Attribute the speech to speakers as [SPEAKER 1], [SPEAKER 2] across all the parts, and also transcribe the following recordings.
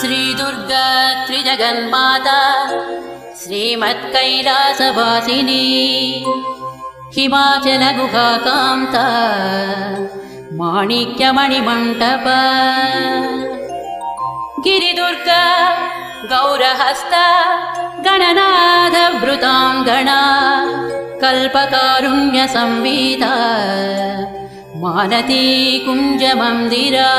[SPEAKER 1] श्रीदुर्गा त्रिजगन्माता श्रीमत्कैलासवासिनी हिमाचलगुहाकान्ता माणिक्यमणिमण्टप गिरिदुर्गा गौरहस्ता गणनाथवृताङ्गना कल्पकारुण्यसंविदा मालती कुञ्जमन्दिरा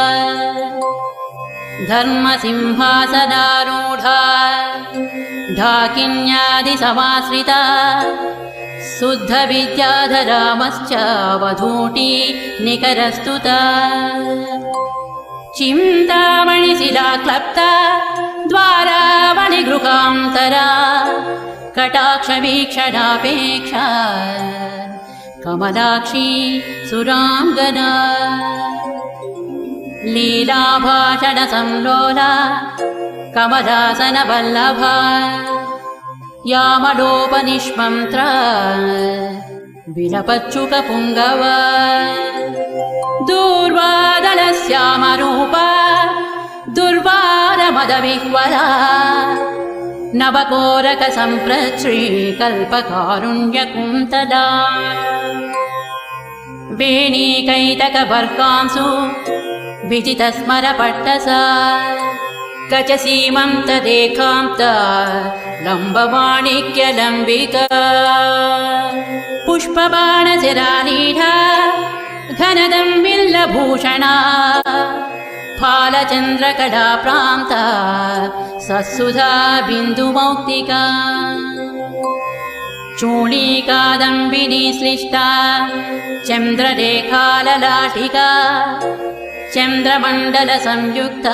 [SPEAKER 1] धर्मसिंहासनारूढा ढाकिन्यादिसमाश्रिता शुद्धविद्याधरामश्च वधूटी निकरस्तुता चिन्तामणिशिलाक्लप्ता द्वारावणिगृहान्तरा कटाक्षवीक्षणापेक्षा कमलाक्षी सुराङ्गना लीलाभाषणसंलोला कमलासनवल्लभा यामलोपनिष्मन्त्रा विलपच्युकपुङ्गवा दूर्वादलश्यामरूपा दुर्वारमदविह्वला नवकोरकसम्प्रश्रीकल्पकारुण्यकुन्तला वेणीकैतकवर्गांसु विजितस्मरपट्टसा कचसीमन्तदेखान्ता लम्बमाणिक्यलम्बिका पुष्पबाणशिरानीढा घनदम्बिल्लभूषणा फालचन्द्रकलाप्रान्ता सत्सुधा बिन्दुमौक्तिका चूणीकादम्बिनी श्लिष्टा चन्द्ररेखाललाटिका चन्द्रमण्डलसंयुक्ता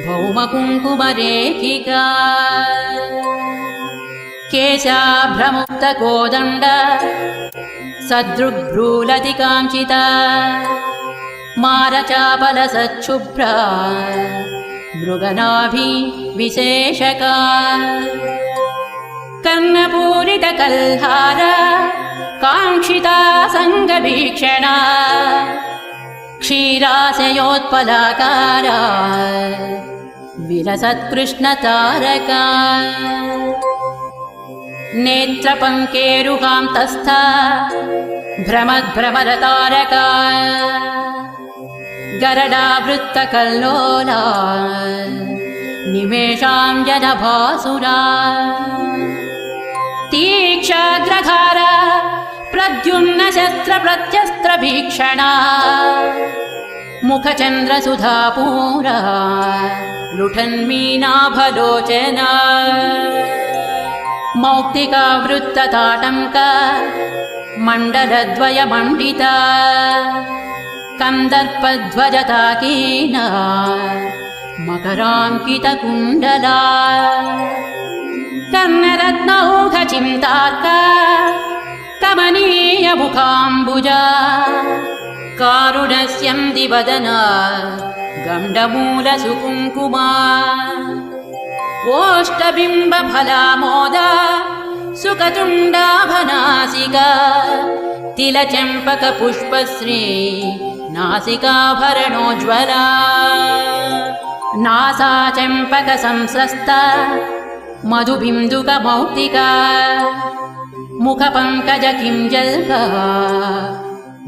[SPEAKER 1] भौमकुङ्कुमरेखिका केशाभ्रमुक्तकोदण्ड सदृग्भ्रूलतिकाञ्चिता मारचापलसच्छुभ्रा मृगनाभिविशेषका कर्णपूरितकल्हार काङ्क्षिता सङ्गभीक्षणा क्षीराशयोत्पलाकारा विलसत्कृष्णतारका नेत्रपङ्केरुहान्तस्था भ्रमद्भ्रमरतारका गरडावृत्तकल्लोला निमेषाञ्जनभासुरा तीक्षाग्रधारा प्रद्युम्नशस्त्रप्रत्यस्त्रभीक्षणा मुखचन्द्रसुधापूरा लुठन्मीनाभलोचना मौक्तिकावृत्तताटङ्का मण्डलद्वयमण्डिता कन्दर्पध्वजताकीना मकराङ्कितकुण्डला कर्णरत्नौघचिन्तार्का कमनीयमुखाम्बुजा कारुणस्यन्दिवदना गण्डमूलसुकुङ्कुमा ओष्ठबिम्बफलामोदा सुकतुण्डाभनासिका तिलचम्पकपुष्पश्री नासिकाभरणोज्ज्वला नासाचम्पकसंस्रस्ता मधुबिन्दुकमौक्तिका मुखपङ्कजकिञ्जल्का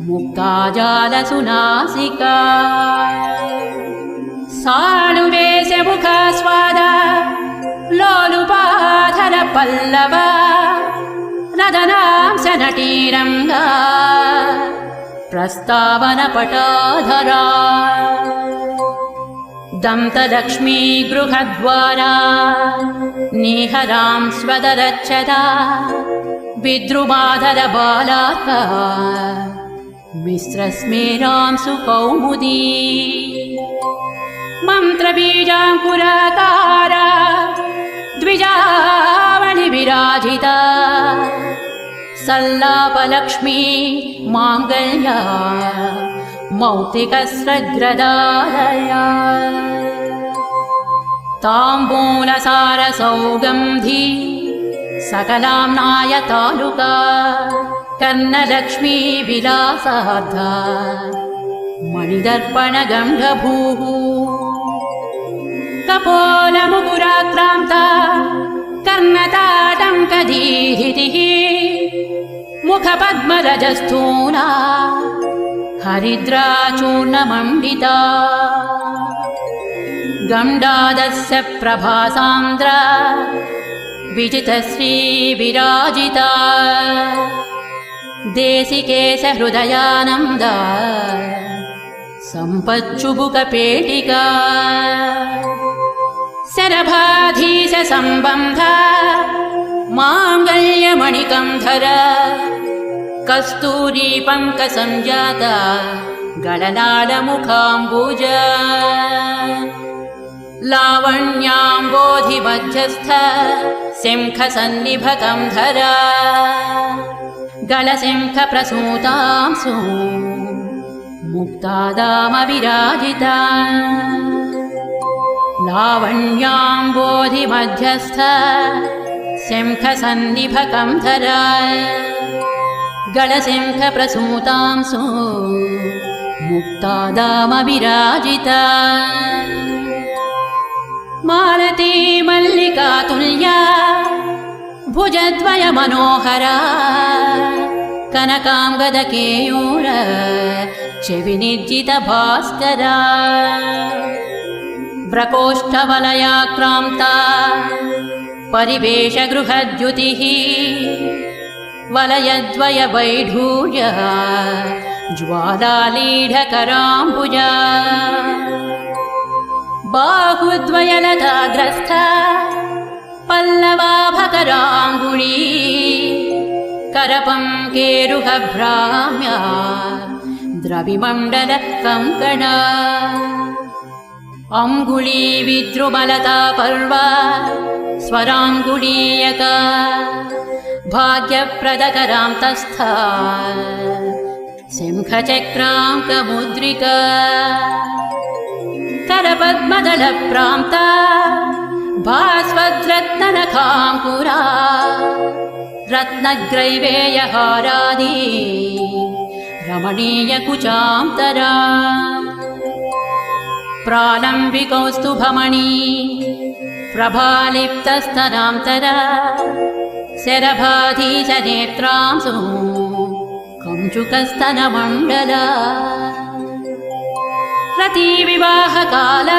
[SPEAKER 1] मुक्ताजालसुनासिका सानुवेशमुखास्वादा लोलुपाधरपल्लवा रदनांशनटीरङ्गा प्रस्तावनपटाधरा दन्तलक्ष्मी गृहद्वारा निहरां स्वदरच्छदा विद्रुमाधरबालाका मिश्रस्मेरां सुकौमुदी मन्त्रबीजाङ्कुराकारा द्विजावलिविराजिता सल्लापलक्ष्मी माङ्गल्या मौक्तिकस्रग्रदालया ताम्बूलसारसौगन्धी सकलाम्नाय तालुका कर्णलक्ष्मी विलासार्धा मणिदर्पणगन्धभूः कपोलमुकुराक्रान्ता कर्णताटङ्कदीहितिः मुखपद्मरजस्थूला हरिद्राचूर्णमण्डिता गण्डादस्य प्रभासान्द्रा विजितश्री विराजिता देशिकेशहृदयानन्दा सम्पच्चुबुकपेटिका शरभाधीशसम्बन्ध माङ्गल्यमणिकन्धर कस्तूरी पङ्कसञ्जाता गलनालमुखाम्बुज लावण्याम्बोधिमध्यस्थ शङ्खसन्निभकन्धर गलशङ्खप्रसूतांसु मुक्तादामविराजिता लावण्याम्बोधिमध्यस्थ शङ्खसन्निभकन्धर गलशङ्खप्रसूतांसु मुक्तादामविराजिता मालती मल्लिकातुल्या भुजद्वयमनोहरा कनकाङ्गदकेयूर चविनिर्जितभास्करा प्रकोष्ठवलयाक्रान्ता परिवेशगृहद्युतिः वलयद्वयवैढूर्य ज्वालालीढकराम्बुजा बाहुद्वयलताग्रस्थ पल्लवाभकराङ्गुळी करपङ्केरुहभ्राम्या द्रविमण्डलकङ्कणा अङ्गुळी विद्रुमलता पर्वा स्वराङ्गुळीयका भाग्यप्रदकरान्तस्था शङ्खचक्राङ्कमुद्रिका करपद्मदलप्रान्ता भास्वद्रत्ननखाङ्कुरा रत्नग्रैवेयहारादि रमणीयकुचान्तरा प्रालम्बिकौस्तुभमणि प्रभालिप्तस्तनान्तरा शरभाधीशनेत्रांसु कञ्चुकस्तनमण्डला रतिविवाहकाल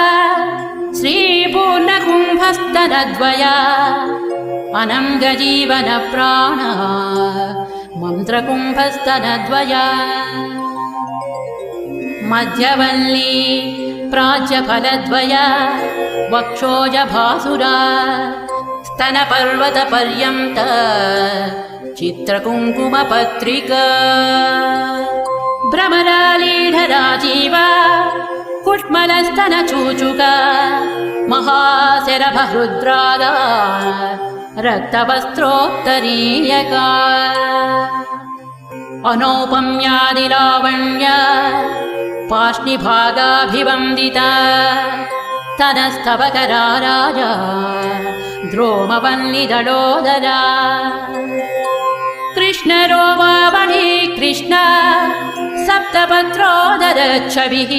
[SPEAKER 1] श्रीपूर्णकुम्भस्तनद्वया अनङ्गजीवनप्राण मन्त्रकुम्भस्तनद्वया मध्यवल्ली प्राज्यफलद्वया वक्षोजभासुरा स्तनपर्वतपर्यन्त चित्रकुङ्कुमपत्रिका भ्रमरालीढराजीवा कुट्मलस्तनचूचुका महाशरभहृद्रागा रक्तवस्त्रोत्तरीयका अनौपम्यादिलावण्य पाष्णिभागाभिवन्दिता तनस्तवकरा राजा द्रोमवल्लिदलोदरा कृष्णरोमावळी कृष्ण सप्तपत्रोदरच्छविः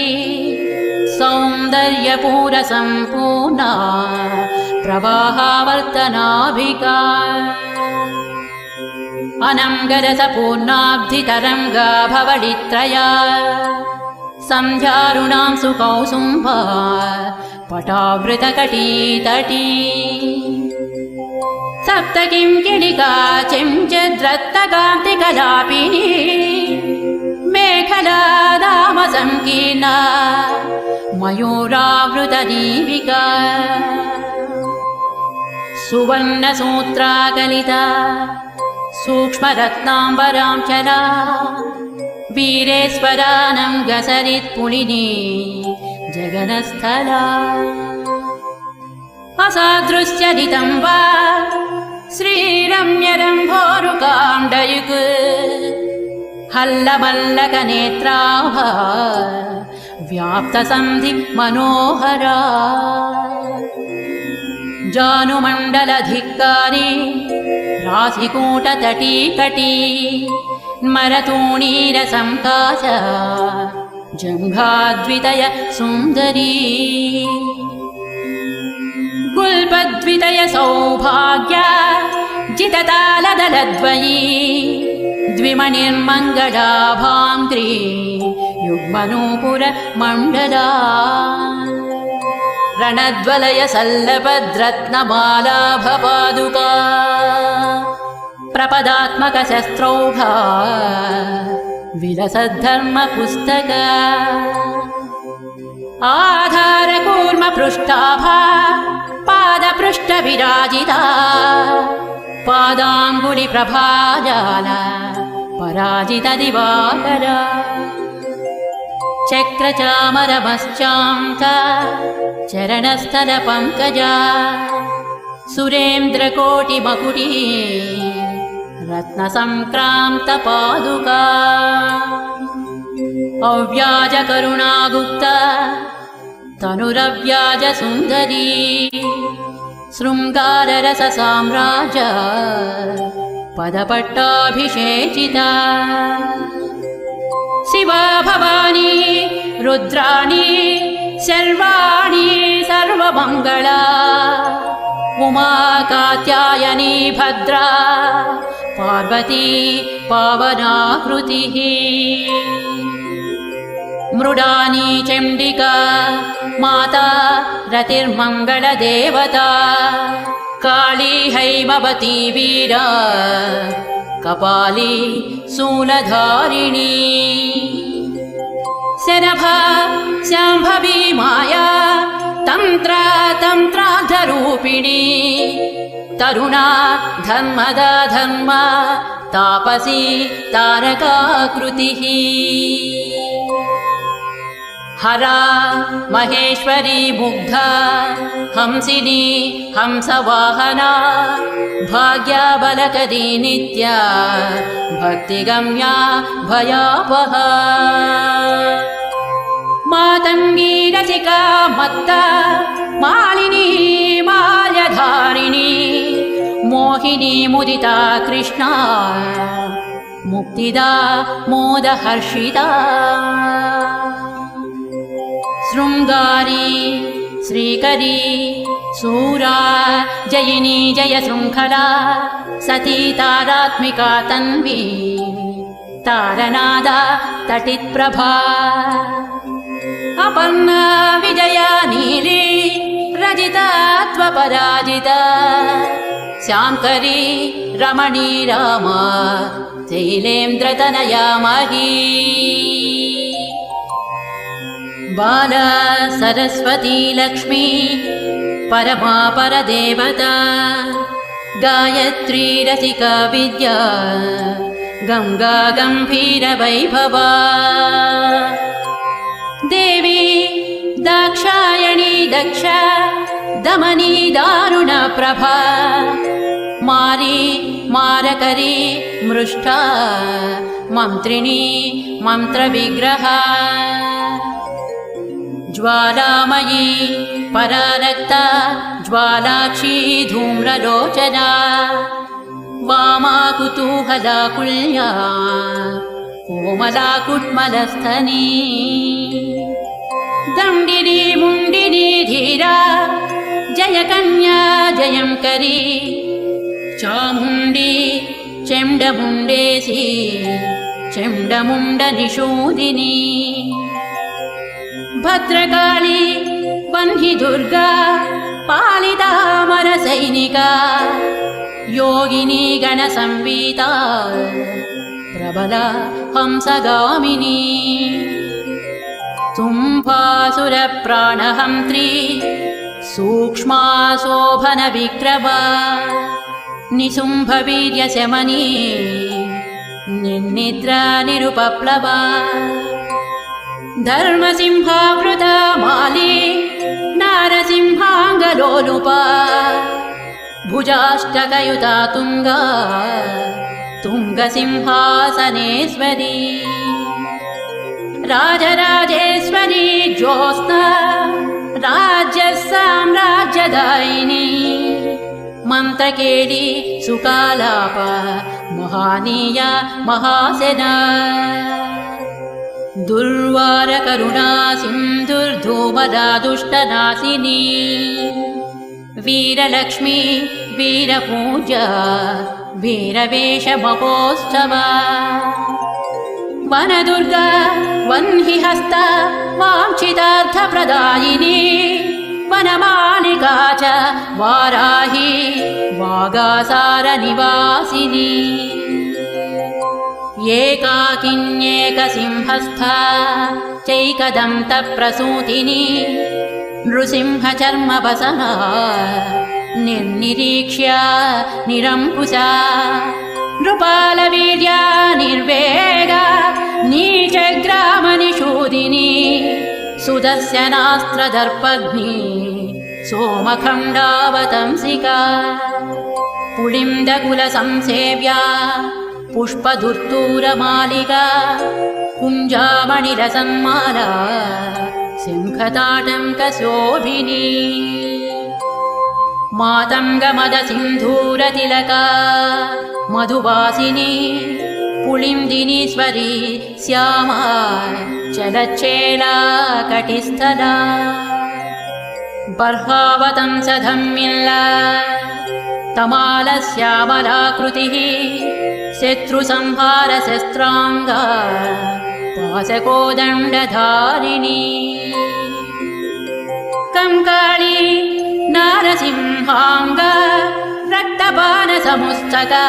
[SPEAKER 1] सौन्दर्यपूरसम्पूर्णा प्रवाहावर्तनाभिका अनङ्गरसपूर्णाब्धितरङ्गा भवडित्रया सन्ध्यारुणां सुकौसुम्भा पटावृतकटीतटी सप्तकिङ्किणिका चिञ्चिद्रत्तकान्तिकलापिनी मेखला दामसङ्कीर्णा मयूरावृतदीपिका सुवर्णसूत्राकलिता सूक्ष्मरत्नाम्बराञ्चला वीरेश्वरानङ्गसरित्पुलिनी जगनस्थला असादृश्यदितं वा श्रीरम्यरम्भोरुकाण्डयुक् हल्लमल्लकनेत्राभा व्याप्तसन्धि मनोहरा जानुमण्डलधिक्कारी राशिकूटतटीकटी मरतूणीरसंकाश जङ्घाद्वितय सुन्दरी द्वितय सौभाग्य जिततालदलद्वयी द्विमणिर्मङ्गलाभाङ्घ्रि युग्मनूपुर मण्डला रणद्वलय सल्लभद्रत्नमालाभपादुका प्रपदात्मक शस्त्रौघा विलसद्धर्मपुस्तक आधारकूर्म पृष्ठाभा पादपृष्ठ विराजिता पादाङ्गुलि प्रभाजाल पराजित दिवाकर चक्रचामरमश्चाङ्क चरणस्थल पङ्कजा सुरेन्द्रकोटिमकुटी रत्नसङ्क्रान्त पादुका अव्याज करुणागुप्ता तनुरव्याज सुन्दरी शृङ्गाररस साम्राज्य पदपट्टाभिषेचिता शिवा भवानी रुद्राणी सर्वाणि सर्वमङ्गला उमा कात्यायनी भद्रा पार्वती पावनाकृतिः मृडानी चण्डिका माता रतिर्मङ्गलदेवता काली हैमवती वीरा कपाली शूलधारिणी शरभा शाम्भवी माया तन्त्रार्धरूपिणी तरुणा धर्मदा धर्म तापसी तारकाकृतिः हरा महेश्वरी मुग्धा हंसिनी हंसवाहना भाग्याबलकरी नित्या भक्तिगम्या भयापहा मातङ्गी रसिका मत्ता मालिनी माल्यधारिणी मोहिनी मुदिता कृष्णा मुक्तिदा मोदहर्षिता शृङ्गारी श्रीकरी सूरा जयिनी जय शृङ्खला सती तारात्मिका तन्वी तारनादा तटित्प्रभा अपर्णा विजया नीली रजिता त्वपराजिता श्यामकरी रमणी रामा शैलेन्द्रतनया मही बाला सरस्वती लक्ष्मी परमा परदेवता गायत्री रसिका विद्या गङ्गा गम्भीर वैभवा देवी दाक्षायणी दक्ष दमनी दारुण प्रभा मारी मारकरी मृष्टा मन्त्रिणी मन्त्रविग्रहा ज्वालामयी परारक्ता ज्वालाक्षी धूम्रलोचना वामा कुतूहलाकुल्या कोमला कुट्मलस्थनी दण्डिनी मुण्डिनी धीरा जयकन्या जयङ्करी चामुण्डी चण्डमुण्डेसी चण्डमुण्डनिषूदिनी भद्रकाली वह्नि दुर्गा पालितामरसैनिका योगिनी गणसंवीता प्रबला हंसगामिनी तुम्भासुरप्राणहन्त्री सूक्ष्मा शोभनविक्रमा निशुम्भवीर्यशमनी निर्निद्रा निरुपप्लवा धर्मसिंहावृता माली नारसिंहाङ्गलोलुपा भुजाष्टकयुता तुङ्गा तुङ्गसिंहासनेश्वरी राजराजेश्वरी ज्योत्स्ना राज्यसाम्राज्यदायिनी मन्त्रकेली सुकालाप महानीया महासेना दुर्वारकरुणा सिन्धुर्धूमदा दुष्टनाशिनी वीरलक्ष्मी वीरपूजा वीरवेषमहोत्सव वनदुर्गा वह्निहस्ता वाञ्छितार्थप्रदायिनी वनमालिका च वाराही वागासारनिवासिनी एकाकिन्येकसिंहस्था चैकदन्तप्रसूतिनी नृसिंहचर्मवसना निर्निरीक्ष्य निरङ्कुशा नृपालवीर्या निर्वेगा नीचग्रामनिषूदिनी सुदर्शनास्त्रदर्पग्नि सोमखण्डावतंसिका पुलिन्दकुलसंसेव्या पुष्पधुर्तूरमालिका कुञ्जामणिरसन्माला सिंहताटङ्कशोभिनी मातङ्गमदसिन्धूरतिलका मधुवासिनी पुलिन्दिनीश्वरी श्यामा चलच्चेला कटिस्थला बर्हावतंसधम्मिल्ला तमालश्यामलाकृतिः शत्रुसंहारशस्त्राङ्गा पाशकोदण्डधारिणी कंकाळी नारसिंहाङ्गा रक्तपानसमुस्तका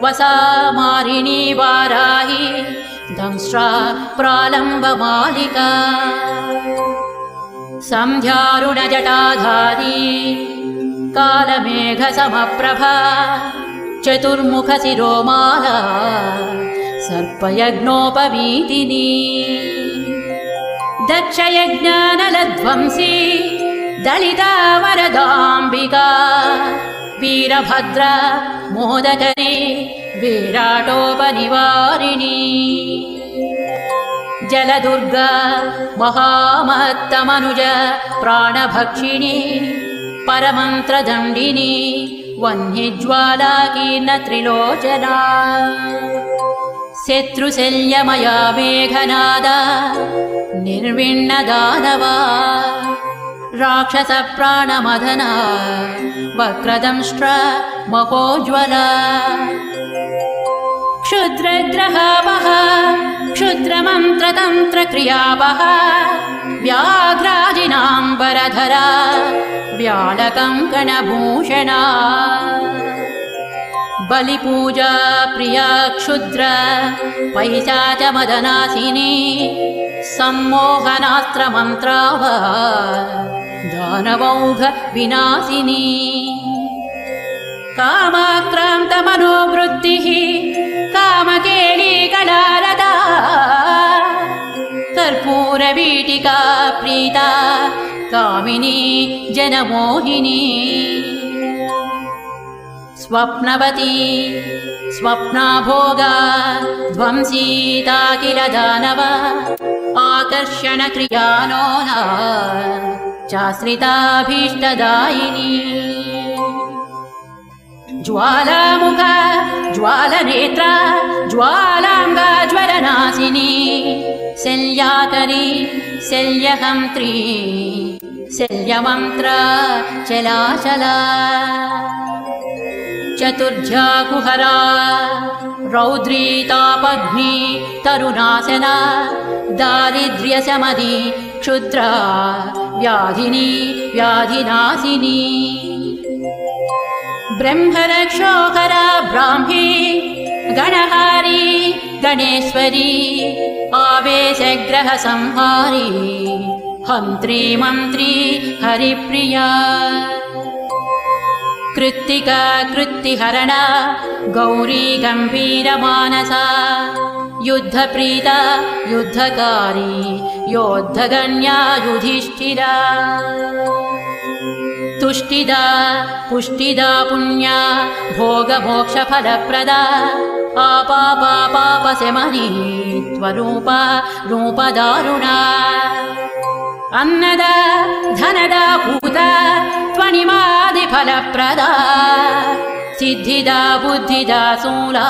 [SPEAKER 1] वसामारिणी वाराही दंष्ट्रा प्रालम्बमालिका सन्ध्यारुणजटाधारी कालमेघसमप्रभा चतुर्मुखशिरोमाला सर्पयज्ञोपवीतिनी दक्षयज्ञानलध्वंसी दलिता वरदाम्बिका वीरभद्रा मोदकरी विराटोपनिवारिणी जलदुर्गा महामत्तमनुज प्राणभक्षिणी परमन्त्रदण्डिनी वह्निज्वालाकीर्णत्रिलोचना शत्रुशल्यमया मेघनादा निर्विण्णदानवा राक्षसप्राणमदना वक्रदंष्ट्र महोज्ज्वला क्षुद्रग्रहावः क्षुद्रमन्त्रतन्त्रक्रियावः व्याघ्राजिनाम्बरधरा व्यालकङ्कणभूषणा बलिपूजा प्रिया क्षुद्र पैशाचमदनाशिनी सम्मोहनास्त्रमन्त्राव दानवौघ विनाशिनी कामाक्रान्तमनोवृत्तिः कामकेलीकलालता कर्पूरवीटिका प्रीता कामिनी जनमोहिनी स्वप्नवती स्वप्नाभोगा ध्वंसीता किल दानव आकर्षणक्रियानोना चाश्रिताभीष्टदायिनी ज्वालामुखा ज्वालनेत्रा ज्वालाङ्गा ज्वलनाशिनी शल्याकरी शल्यहन्त्री शल्यमन्त्रा चलाचला चतुर्ध्याकुहरा रौद्री तापग्नि तरुणासना दारिद्र्यशमदी क्षुद्रा व्याधिनी व्याधिनाशिनी ब्रह्मरक्षोहरा ब्राह्मी गणहारी गणेश्वरी आवेशग्रहसंहारी हन्त्री मन्त्री हरिप्रिया कृत्तिका कृत्तिहरणा गौरी गम्भीरमानसा युद्धप्रीता युद्धकारी योद्धगण्या युधिष्ठिरा तुष्टिदा पुष्टिदा पुण्या भोगमोक्षफलप्रदा आपापापापशमनी त्वरूपा रूपदारुणा अन्नदा धनदा भूता त्वनिमादिफलप्रदा सिद्धिदा बुद्धिदा शूला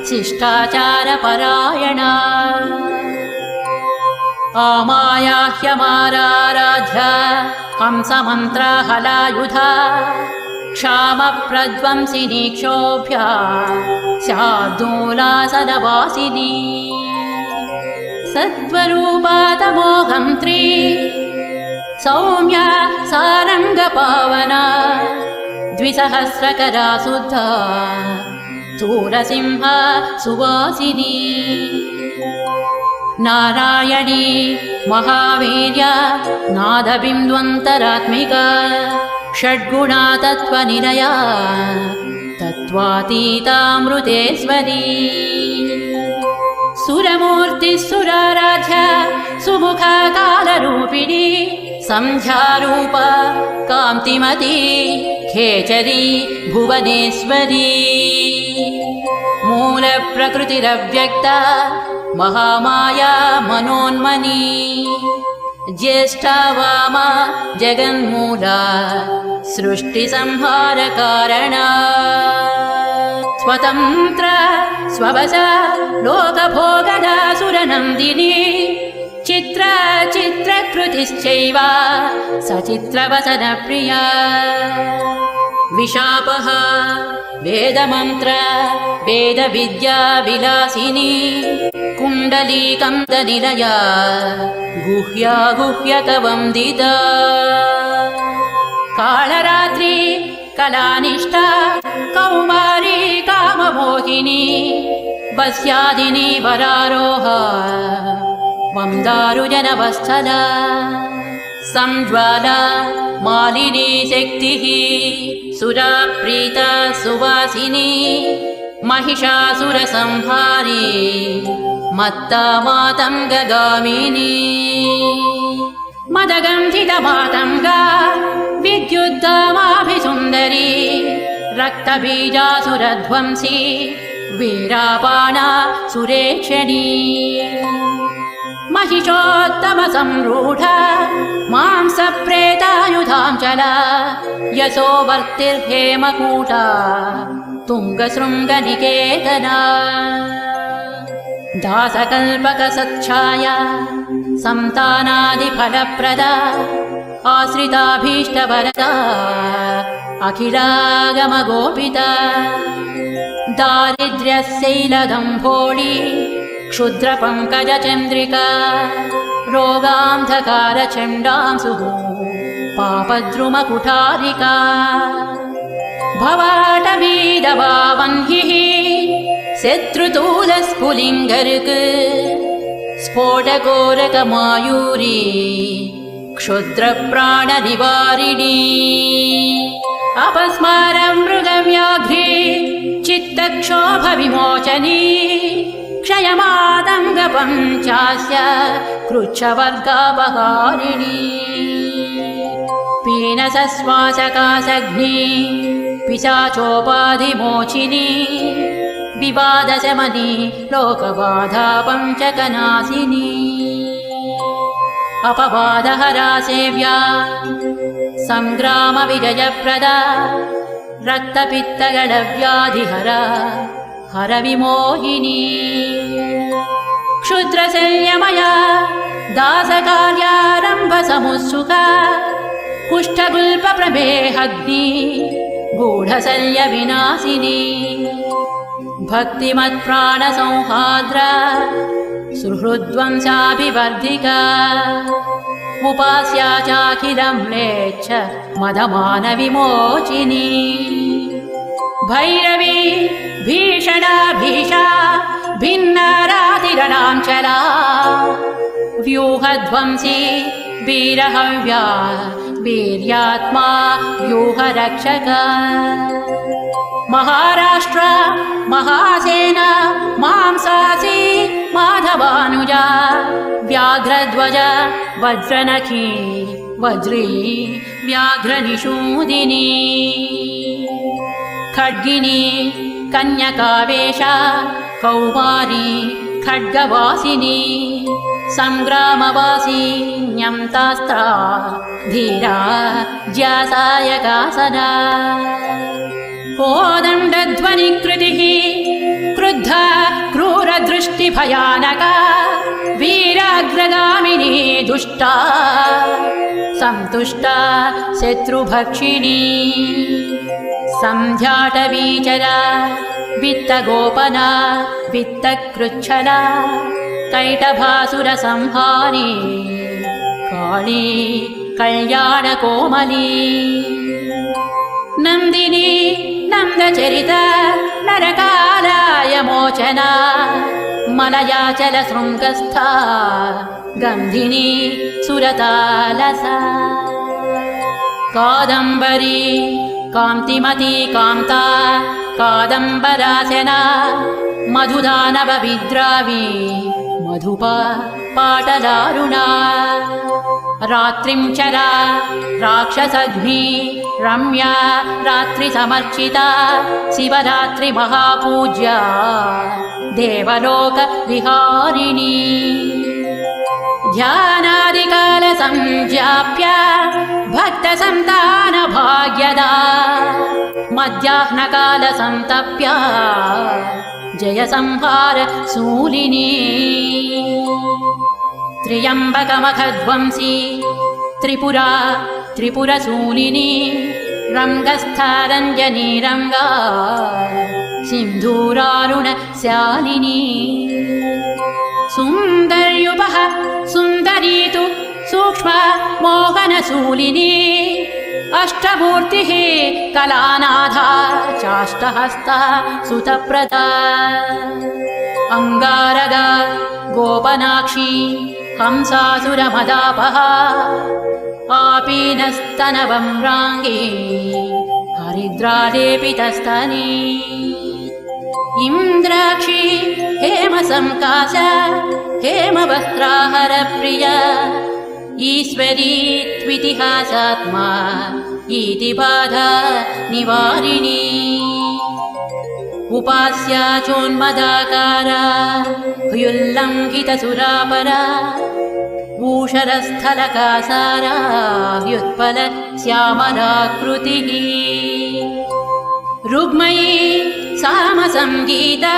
[SPEAKER 1] शिष्टाचारपरायणा आमायाह्यमाराध्या हंसमन्त्रहलायुधा क्षामप्रध्वंसिनी क्षोभ्या शार्दूलासनवासिनी सत्त्वरूपा तमोघं त्री सौम्या सारङ्गपावना द्विसहस्रकरा शुद्धा शूरसिंह सुवासिनी नारायणी महावीर्या नादबिन्द्वन्तरात्मिका षड्गुणा तत्त्वनिलया तत्त्वातीतामृतेश्वरी सुरमूर्तिः सुराराध्या सुमुखा कालरूपिणी संध्यारूपा कान्तिमती खेचरी भुवनेश्वरी मूलप्रकृतिरव्यक्ता महामाया मनोन्मनी ज्येष्ठा वामा जगन्मूला सृष्टिसंहारकारणा स्वतन्त्र स्ववशा लोकभोगदा सुरनन्दिनी चित्रकृतिश्चैव सचित्रवसनप्रिया विशापः वेदमन्त्र वेदविद्या विलासिनी कुण्डलीकन्दनिलया गुह्या गुह्यकवन्दिता कालरात्रि कलानिष्ठा कौमारी काममोहिनी वस्यादिनी वरारोहा वंदारुजनवस्थला संज्वाला मालिनी शक्तिः सुराप्रीता सुवासिनी महिषासुरसंहारी मत्ता मातङ्गगामिनी मदगन्धितमातङ्गा विद्युद्दामाभिसुन्दरी रक्तबीजासुरध्वंसी वीरापाणा सुरेक्षणी महिषोत्तमसंरूढा मांसप्रेतायुधाञ्चला यशोवर्तिर्हेमकूटा तुङ्गशृङ्गनिकेतना दासकल्पकसच्छाया सन्तानादिफलप्रदा आश्रिताभीष्टवरदा अखिलागमगोपिता दारिद्र्यशैलदम्भोळी क्षुद्रपङ्कजचन्द्रिका रोगान्धकारचण्डांसुः पापद्रुमकुठारिका भवाटवीदवावह्निः शत्रुतूलस्फुलिङ्गर्क स्फोटकोरकमायूरी क्षुद्रप्राणनिवारिणी अपस्मारं मृगव्याघ्री चित्तक्षोभविमोचनी क्षयमातङ्गपञ्चास्य कृच्छवर्गापहारिणी पीनसश्वासकासग्नि पिशाचोपाधिमोचिनी विवादशमनी लोकबाधा पञ्चकनाशिनी अपवादहरा सेव्या संग्रामविजयप्रदा रक्तपित्तगलव्याधिहरा हरविमोहिनी क्षुद्रशल्यमया दासकार्यारम्भसमुत्सुका कुष्ठगुल्पप्रमेहग्नि गूढशल्यविनाशिनी भक्तिमत्प्राणसंहाद्रा सुहृद्वंशाभिवर्धिका उपास्या चाखिलं म्लेच्छ मदमानविमोचिनी भैरवी भीषणा भीषा भिन्नरातिरणाञ्चला व्यूहध्वंसी वीरहव्या वीर्यात्मा व्यूहरक्षका महाराष्ट्र महासेना मांसासी माधवानुजा व्याघ्रध्वज वज्रनखी वज्री व्याघ्रनिषूदिनी खड्गिनी कन्यकावेशा कौमारी खड्गवासिनी संग्रामवासिन्यन्तास्त्रा धीरा ज्यासायकासना कोदण्डध्वनिकृतिः क्रुद्धा क्रूरदृष्टिभयानका वीराग्रगामिनी दुष्टा सन्तुष्टा शत्रुभक्षिणी सन्ध्याटवीचरा वित्तगोपना वित्तकृच्छला कैटभासुरसंहारी काली कल्याणकोमली नन्दिनी नन्दचरिता नरकालाय मोचना मलयाचलशृङ्गस्था गन्धिनी सुरतालसा कादम्बरी कान्तिमती कान्ता कादम्बरासना मधुदानवविद्रावी मधुपा पाटलारुणा रात्रिं चरा राक्षसग्नि रम्या रात्रिसमर्चिता शिवरात्रि महापूज्या देवलोक विहारिणी ध्यानादिकालसंज्ञाप्य भक्तसन्तानभाग्यदा मध्याह्नकालसन्तप्य जयसंहार शूलिनी त्र्यम्बकमखध्वंसी त्रिपुरा त्रिपुरशूलिनी रङ्गस्थारञ्जनी रङ्गा सिन्धूरारुणशालिनी सुन्दर्युपः सुन्दरी तु सूक्ष्म मोहनशूलिनी अष्टमूर्तिः कलानाथा चाष्टहस्ता सुतप्रदा अंगारगा गोपनाक्षी हंसासुरमदापः आपीनस्तनवम्राङ्गी हरिद्रालेपितस्तनी इन्द्राक्षी हेमसंकाश हेमवस्त्राहरप्रिया ईश्वरी त्वितिहासात्मा इतिबाधा निवारिणी उपास्या चोन्मदाकारा ह्युल्लङ्घितसुरापरा भूषरस्थलकासारा व्युत्पल श्यामलाकृतिः रुग्मयी सामसंगीता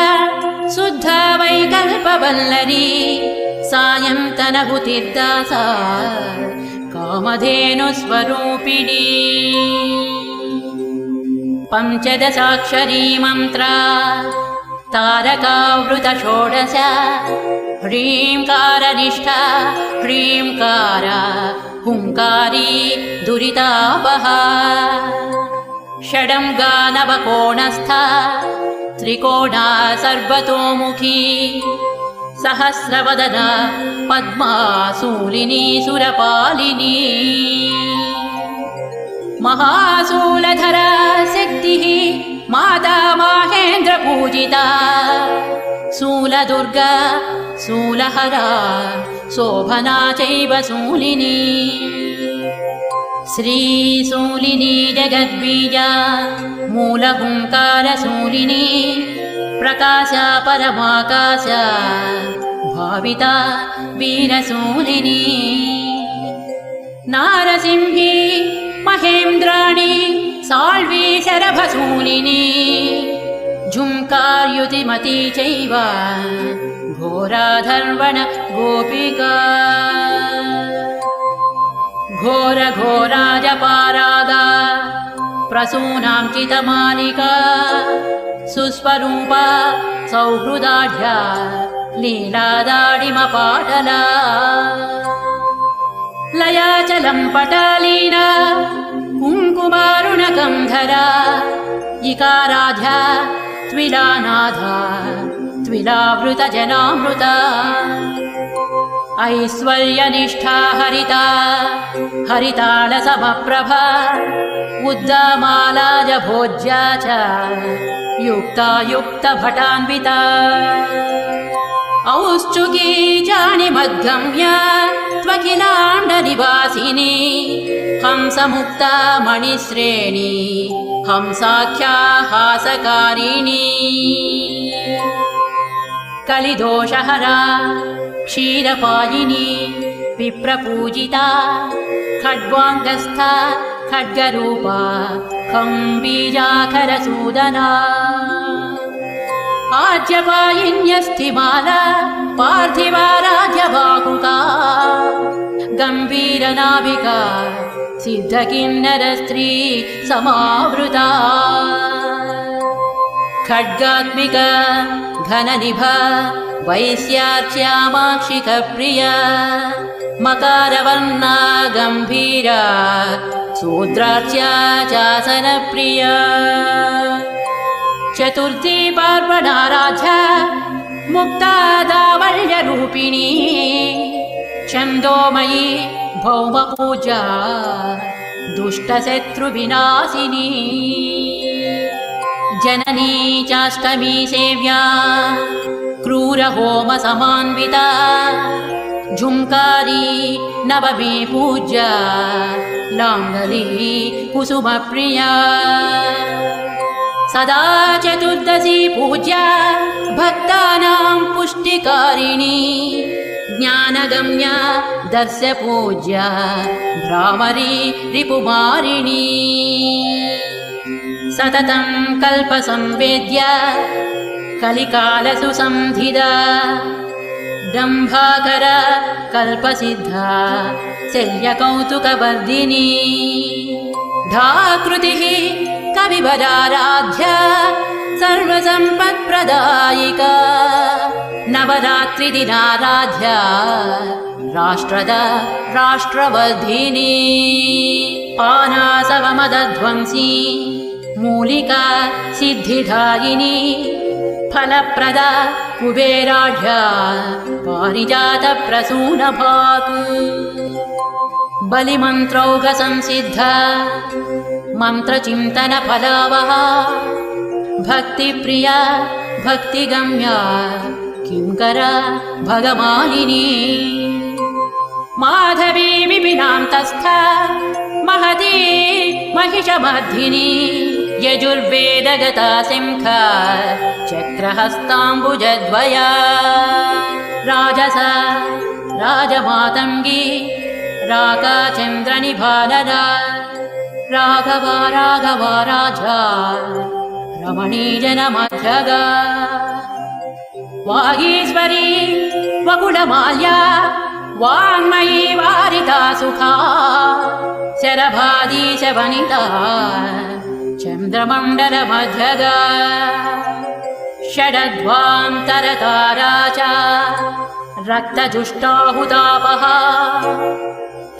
[SPEAKER 1] शुद्धा वैकल्पवल्लरी सायन्तनभुतिर्दासा कामधेनुस्वरूपिणी पञ्चदशाक्षरी मन्त्रा तारकावृतषोडश ह्रीङ्कारनिष्ठा ह्रीङ्कार हुङ्कारी दुरितापहा षडङ्गानवकोणस्था त्रिकोणा सर्वतोमुखी सहस्रवदना पद्माशूलिनी सुरपालिनी महाशूलधरा शक्तिः माता माहेन्द्रपूजिता शूलदुर्गा शूलहरा शोभना चैव शूलिनी श्रीशूलिनी जगद्बीजा मूलहुङ्कारशूलिनी प्रकाशा परमाकाशा भाविता वीरशूलिनी नारसिंही महेन्द्राणी साल्वी शरभशूलिनी झुङ्कार्युतिमती चैव घोराधर्वण गोपिका घोरघोराजपारागा प्रसूनाङ्कितमालिका सुस्वरूपा सौहृदाढ्या लीलादाडिमपाटला लयाचलम्पटालीना कुङ्कुमारुणगन्धरा इकाराध्या त्विलानाधा त्विलावृतजनामृता ऐश्वर्यनिष्ठा हरिता हरितालसमप्रभा उद्दामालाज भोज्या च युक्ता युक्तभटान्विता औत्सुकी जानिमद्गम्य त्वखिलाण्डनिवासिनी हंसमुक्ता मणिश्रेणी हंसाख्या हासकारिणी कलिदोषहरा क्षीरपायिनी विप्रपूजिता खड्वाङ्गस्था खड्गरूपा खम्बीजाखरसूदना आज्यपायिन्यस्थिमाला पार्थिवाराध्यबाहुका गम्भीरनाभिका सिद्धकिन्नरस्त्री समावृता खड्गात्मिका घननिभा वैश्यार्च्यामाक्षिकप्रिया मकारवर्णा गम्भीरा शूद्रार्च्या चासनप्रिया चतुर्थी पार्वणाराध्या मुक्ता दावल्यरूपिणी छन्दोमयी भौमपूजा दुष्टशत्रुविनाशिनी जननी चाष्टमी सेव्या क्रूरहोमसमान्विता झुंकारी नवमी पूज्या लाङ्गली कुसुमप्रिया सदा चतुर्दशी पूज्या भक्तानां पुष्टिकारिणी ज्ञानगम्या दर्शपूज्या भ्रामरी रिपुमारिणी सततं कल्पसंवेद्या कलिकालसुसंधिदा डम्भाकर कल्पसिद्धा शल्यकौतुकवर्धिनी धाकृतिः कविवराराध्या सर्वसम्पत्प्रदायिका नवरात्रिदिनाराध्या राष्ट्रदा राष्ट्रवर्धिनी पानासवमदध्वंसी मूलिका सिद्धिदायिनी फलप्रदा कुबेराढ्या पारिजातप्रसूनभाक् बलिमन्त्रौघसंसिद्धा मन्त्रचिन्तनफलावहा भक्तिप्रिया भक्तिगम्या किङ्करा भगमालिनी माधवी विपिनान्तस्था महती महिषमर्धिनी यजुर्वेदगता सिंहा चक्रहस्ताम्बुजद्वया राजसा राजमातङ्गी रागाचन्द्रनिभानना राघवा राघवा राजा रमणीजनमध्यगा वागीश्वरी वकुलमाल्या वाङ्मयी वारिता सुखा शरभादीशवनिता चन्द्रमण्डलमध्यगा षडध्वान्तरतारा च रक्तजुष्टाहुतापहा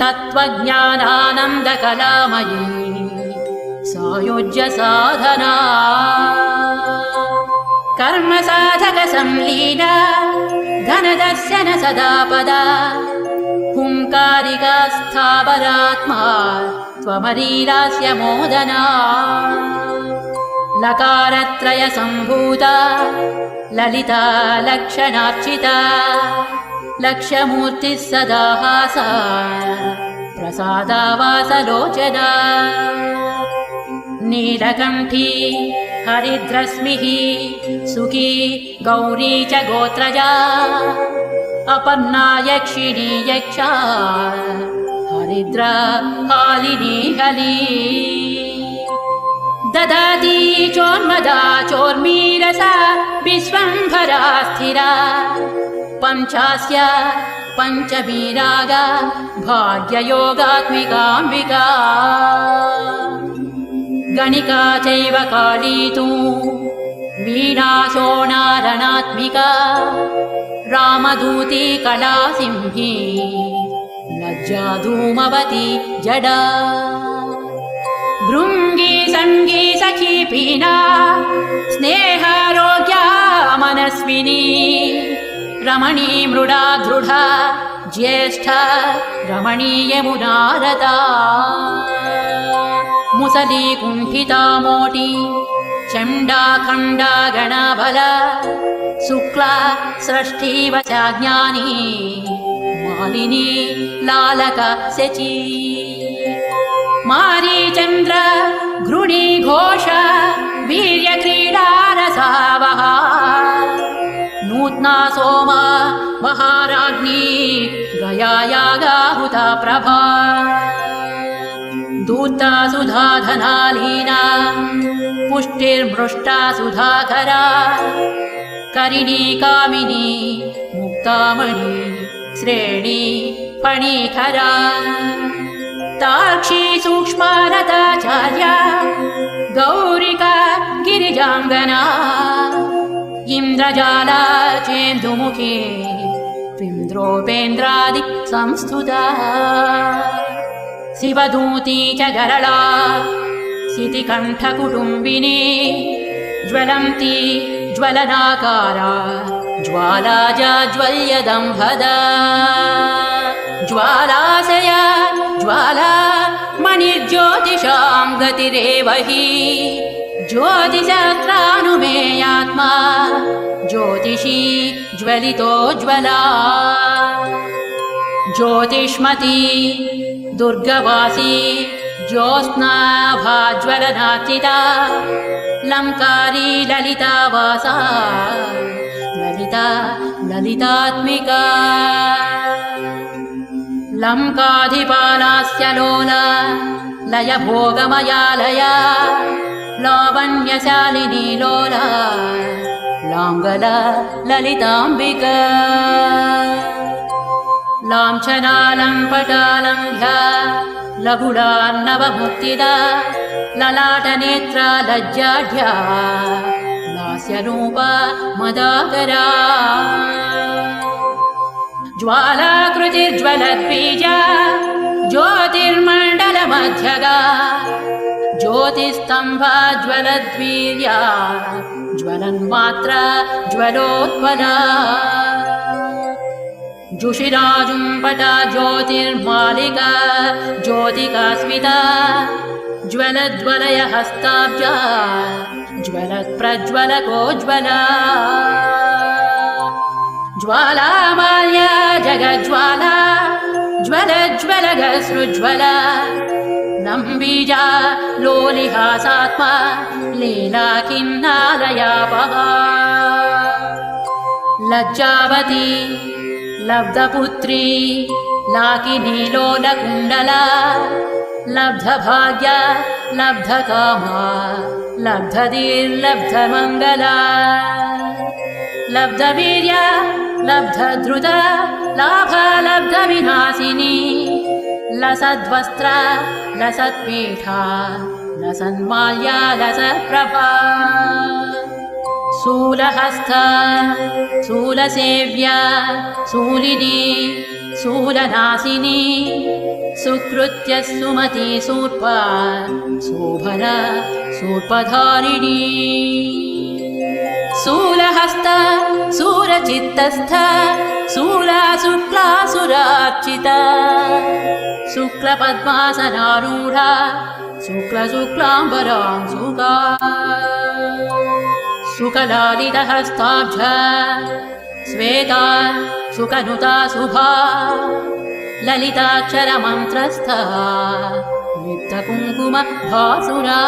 [SPEAKER 1] तत्त्वज्ञानानन्दकलामयी सायुज्य साधना कर्मसाधकसंलीला धनदर्शन सदापदा हुङ्कारिका स्थावरात्मा त्वमरीरास्य मोदना लकारत्रयसम्भूता ललिता लक्षणार्चिता लक्ष्यमूर्तिः सदा हासा प्रसादावासलोचना नीलकण्ठी हरिद्रश्मिः सुखी गौरी च गोत्रजा अपर्णा यक्षिणी यक्षा हरिद्रा हालिनी हली ददाति चोन्मदा चोर्मीरसा विश्वम्भरा स्थिरा पञ्चास्या पञ्चमी रागा भाग्ययोगात्मिकाम्बिका गणिका चैव काली तु वीणा शोणारणात्मिका रामदूती कला सिंही लज्जा धूमवती जडा भृङ्गी सङ्गी सखी पीना स्नेहारोग्या मनस्विनी रमणी मृडा दृढा ज्येष्ठा रमणीयमुनारता मुसली कुण्ठिता मोटी चण्डाखण्डा गणाबला शुक्ला सृष्टिवचा ज्ञानी मालिनी लालका शची मारीचन्द्र घृणी घोष वीर्यक्रीडारसावहा नूत्ना सोमा महाराज्ञी गयायागाहुता प्रभा दूता सुधाधनालीना पुष्टिर्मृष्टा सुधाकरा करिणी कामिनी मुक्तामणि श्रेणी फणीखरा तार्क्षी सूक्ष्मारताचार्या गौरिका गिरिजाङ्गना इन्द्रजाला चेन्दुमुखी इन्द्रोपेन्द्रादि संस्तुता शिवदूती च गरला सितिकण्ठकुटुम्बिनी ज्वलन्ती ज्वलनाकारा ज्वाला जाज्वल्यदम्भदा ज्वालाशया ज्वाला मणिर्ज्योतिषां गतिरेव हि ज्योतिषास्त्रानुमेयात्मा ज्योतिषी ज्वलितोज्ज्वला ज्योतिष्मती दुर्गवासी ज्योत्स्नाभाज्वलनाचिता लङ्कारी ललितावासा ललिता ललितात्मिका लङ्काधिपालास्य लोला लयभोगमयालया लावण्यशालिनी लोला लाङ्गला ललिताम्बिका लाञ्छनालम्पटालङ्घ्या लघुलार्णवमुक्तिदा ललाटनेत्रा लज्जाढ्या लास्यरूपा मदाकरा ज्वालाकृतिर्ज्वलद्बीजा ज्योतिर्मण्डलमध्यगा ज्योतिस्तम्भा ज्वलद्वीर्या ज्वलन्मात्रा ज्वलोत्पला जुषिराजुम्पटा ज्योतिर्मालिका ज्योतिकास्मिता ज्वलद्वलय हस्ताब्जा ज्वलत्प्रज्वलकोज्ज्वला ज्वालामाल्या जगज्ज्वाला ज्वलज्वलगसृज्ज्वला नम्बीजा लोलिहासात्मा लीला किन्नालयापहा लज्जावती लब्धपुत्री लाकिनी लोलकुण्डला लब्धभाग्या लब्धकामा लब्धधीर्लब्धमङ्गला लब्धवीर्या लब्धधृता लाभा लब्धविनाशिनी लसद्वस्त्रा लसत्पीठा लसन्माल्या लसत्प्रभा शूलहस्ता शूलसेव्या शूलिनी शूलनाशिनी सुकृत्य सुमती शूर्पा शोभना शूर्पधारिणी शूलहस्ता शूलचित्तस्था शूला शुक्लासुरार्चिता शुक्लपद्मासनारूढा शुक्लशुक्लाम्बरांशुका सुकलालितहस्ताब्जा श्वेता सुकनुता शुभा ललिताक्षरमन्त्रस्था लिप्तकुङ्कुम भासुरा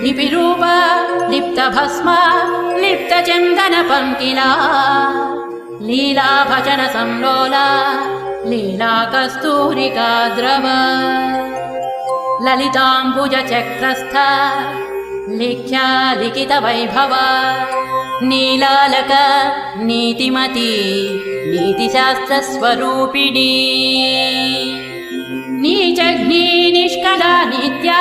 [SPEAKER 1] लिपिरूपा लिप्तभस्मा लिप्तचन्दनपङ्किला लीलाभजन संलोला लीला कस्तूरिका द्रव ललिताम्बुजचक्रस्था लिख्या लिखितवैभव नीलालक नीतिमती नीतिशास्त्रस्वरूपिणी नीचघ्नी निष्कला नित्या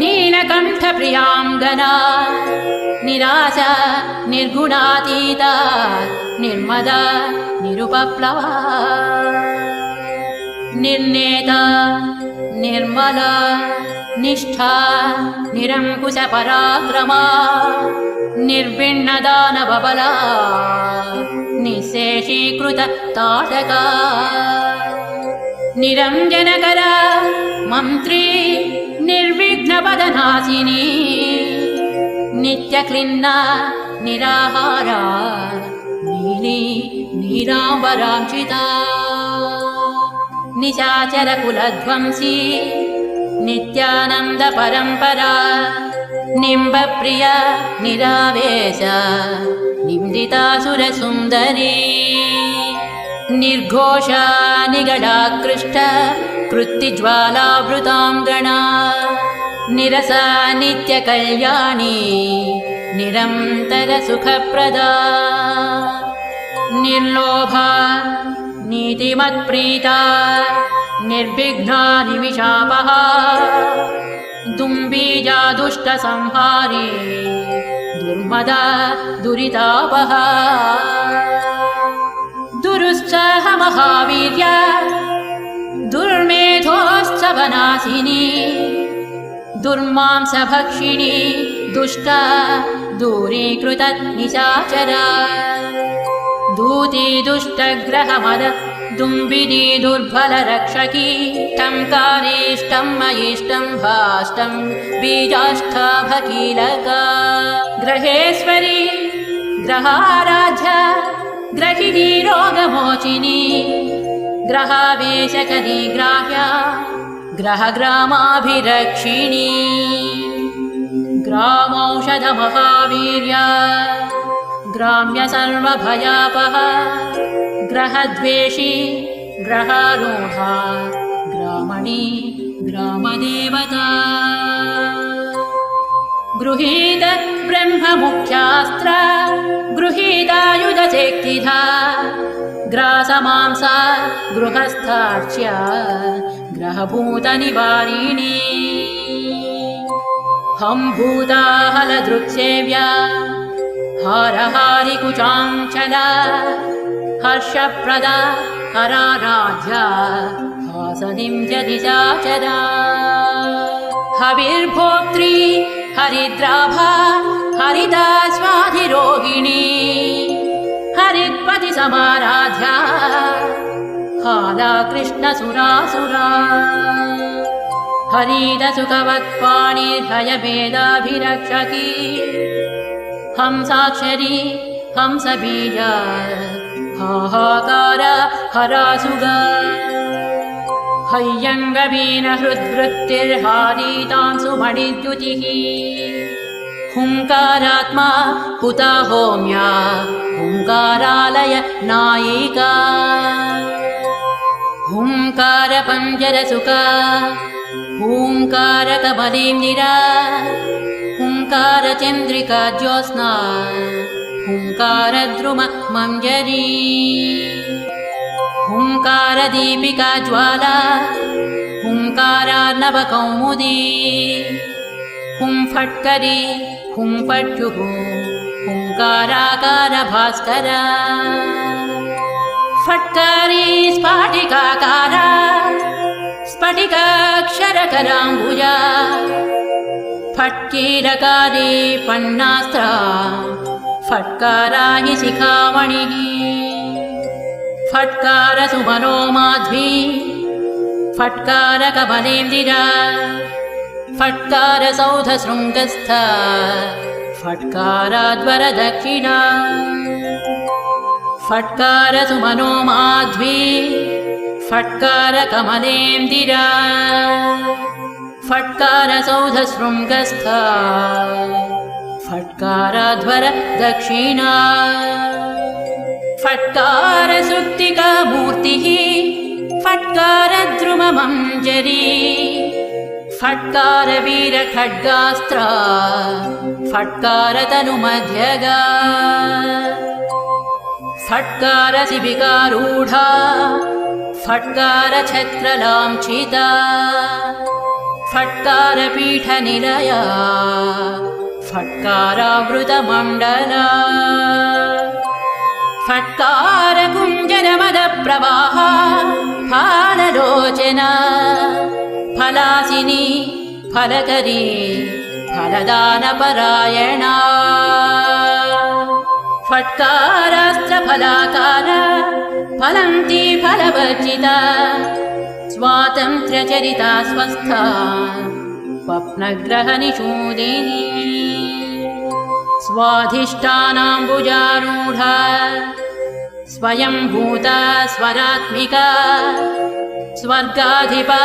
[SPEAKER 1] नीलकण्ठप्रियाङ्गना निराशा निर्गुणातीता निर्मदा निरुपप्लवा निर्नेता निर्मला निष्ठा निरङ्कुशपराक्रमा निर्विण्णदानवबला निःशेषीकृत ताटका निरञ्जनकरा मन्त्री निर्विघ्नपदनाशिनी नित्यक्लिन्ना निराहारा नीली नीराम्बरांशिता निशाचरकुलध्वंसी नित्यानन्द परम्परा निम्बप्रिया निरावेश निन्दितासुरसुन्दरी निर्घोषा निगडाकृष्ट कृत्तिज्वालावृताङ्गना निरसा नित्यकल्याणी निरन्तरसुखप्रदा निर्लोभा नीतिमत्प्रीता निर्विघ्ना निमिषापहा दुम्बीजा दुष्टसंहारी दुर्मदा दुरितापहा दुरुश्चः महावीर्या दुर्मेधोश्चवनाशिनी दुर्मांसभक्षिणी दुष्टा दूरीकृतनिशाचरा दूती दुष्टग्रहमद दुम्बिनी दुर्बलरक्षकी टङ्कारीष्टं मयिष्टं भाष्टं बीजाष्टाभकीलका ग्रहेश्वरी ग्रहाराध्या ग्रहिणी रोगमोचिनी ग्रहावेशकरी ग्राह्या ग्रहग्रामाभिरक्षिणी ग्रामौषधमहावीर्या ग्राम्य सर्वभयापहा ग्रहद्वेषी ग्रहारूढा ग्रामणी ग्रामदेवता गृहीत ब्रह्ममुख्यास्त्र गृहीतायुधशक्तिधा ग्रासमांसा गृहस्थार्च्या ग्रहभूतनिवारिणी हम्भूता हलदृक्सेव्या हारहारिकुचाञ्चला हर्षप्रदा हराराध्या हासनिं च निशाचरा हविर्भोक्त्री हरिद्राभा हरिता स्वाधिरोहिणी हरित्पति समाराध्या हाला कृष्णसुरासुरा हरितसुखवत्पाणिर्हयभेदाभिरक्षकी हंसाक्षरी हंसबीजा हाहाकार हरासुगा हय्यङ्गवीन हृद्वृत्तिर्हारीतांसुमणिद्युतिः हुङ्कारात्मा हुता होम्या हुङ्कारालय नायिका हुङ्कारपञ्जरसुका हुङ्कारकमलीन्दिरा हुङ्कारचन्द्रिका ज्योत्स्ना हुङ्कारद्रुम मञ्जरी हुङ्कारदीपिका ज्वाला हुङ्कारार्णवकौमुदी हुंफट्करी हुंफट्युः हुङ्काराकार भास्करा फट्कारी स्फाटिकाकारा स्फटिकाक्षरकराम्बुजा फट्कीरकारी पन्नास्त्रा फट्कारा हि शिखामणिः फट्कारसुमनो माध्वी फट्कारकमलेन्दिरा फट्कारसौधशृङ्गस्थ फट्काराद्वरदक्षिणा फट्कारसुमनो माध्वी फट्कारकमलेन्दिरा फट्कारसौधशृङ्गस्थ फट्काराध्वर दक्षिणा फट्कारसुप्तिका मूर्तिः फट्कारद्रुममञ्जरी फट्कारवीरखड्गास्त्र फट्कारतनुमध्यगा फट्कारशिबिकारूढा फट्कारछत्रलाञ्छिता फट्कारपीठनिलया फट्कारावृतमण्डला फट्कारकुञ्जरमदप्रवाहा फाललोचना फलासिनी फलकरी फलदानपरायणा फट्कारास्त्रफलाकारा फलन्ती फलवर्जिता स्वातन्त्र्यचरिता स्वस्था स्वप्नग्रहनिषूदिनी स्वाधिष्ठानाम्बुजारूढा स्वयंभूता स्वरात्मिका स्वर्गाधिपा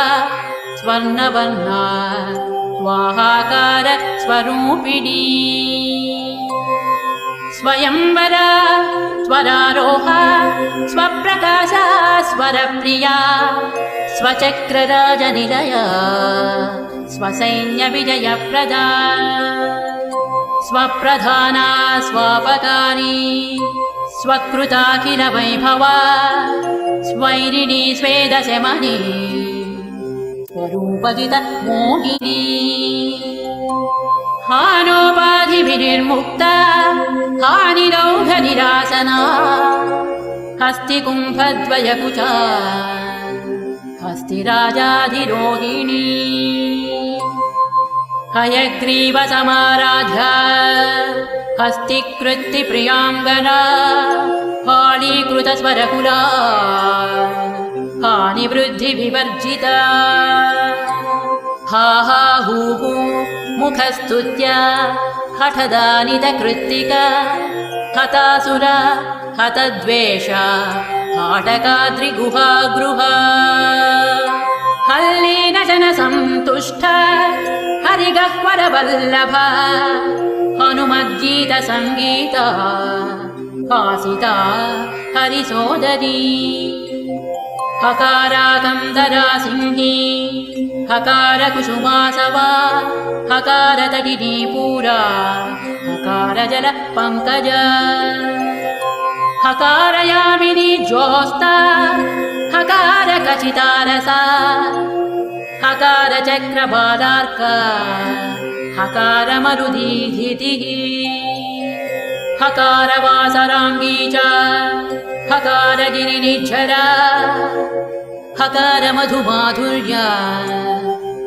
[SPEAKER 1] स्वर्णवर्णा स्वाहाकार स्वरूपिणी स्वयंवरा स्वरारोहा स्वप्रकाशा स्वरप्रिया स्वचक्रराजनिलया स्वसैन्यविजयप्रदा स्वप्रधाना स्वापकारी स्वकृताखिलवैभवा स्वैरिणी स्वेदशमनी स्वरूपजित मोहिनी हानोपाधिभिर्मुक्ता हानिरौघनिरासना हस्तिकुम्भद्वयकुचा हस्तिराजाधिरोहिणी हयग्रीवसमाराध्या हस्तिकृत्तिप्रियाङ्गना हालीकृतस्वरकुला हानिवृद्धिविवर्जिता हा हा हू हू मुखस्तुत्या हठदानितकृत्तिका हतासुर हतद्वेष हाटकाद्रिगुहागृहा हल्लेन जनसन्तुष्ट हरिगह्वरवल्लभा हनुमद्गीतसङ्गीता हासिता हरिसोदरी हकाराकन्दरा सिंही हकारकुसुमासवा हकारतटिनी पूरा हकारजल पङ्कज हकारयामिनी ज्योत्स्ना हकारकचितारसा हकारचक्रबालार्का हकारमरुदीधितिः हकारवासराङ्गी च हकारगिरिनिर्झरा हकारमधुमाधुर्या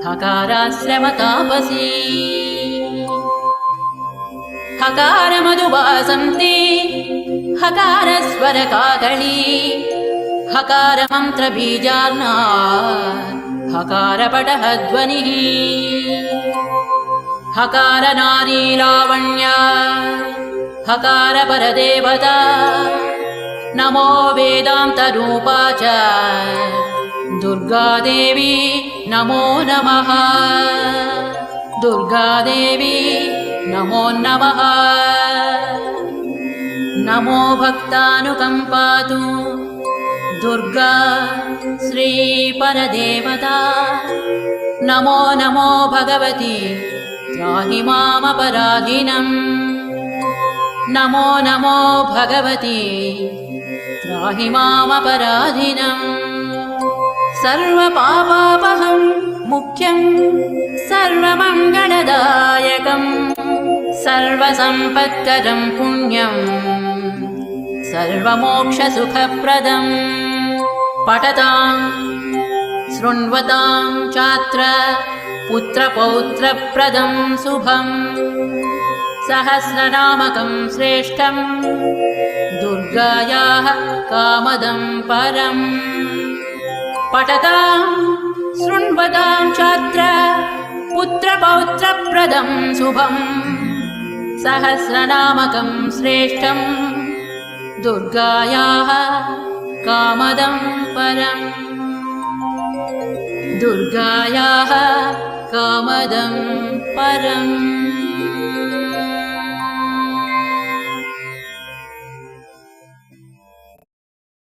[SPEAKER 1] हकाराश्रमतापसी हकारमधुवासन्ती हकारस्वरकाकली हकारमन्त्रबीजार्णा हकारपटहध्वनिः हकारनारीलावण्या हकारपरदेवता नमो वेदान्तरूपा च दुर्गादेवी नमो नमः दुर्गादेवी नमो नमः नमो भक्तानुकम्पातु दुर्गा श्रीपरदेवता नमो नमो भगवती त्राहि मामपराधिनम् नमो नमो भगवती त्राहि मामपराधिनम् सर्वपापापहं मुख्यं सर्वमङ्गलदायकं सर्वसम्पत्करं पुण्यं सर्वमोक्षसुखप्रदं पठतां शृण्वतां चात्र पुत्रपौत्रप्रदं शुभं सहस्रनामकं श्रेष्ठं दुर्गायाः कामदं परम् पठतां शृण्वतां चात्र पुत्रपौत्रप्रदं शुभं सहस्रनामकं श्रेष्ठं दुर्गायाः कामदं परम् दुर्गायाः कामदं परम्।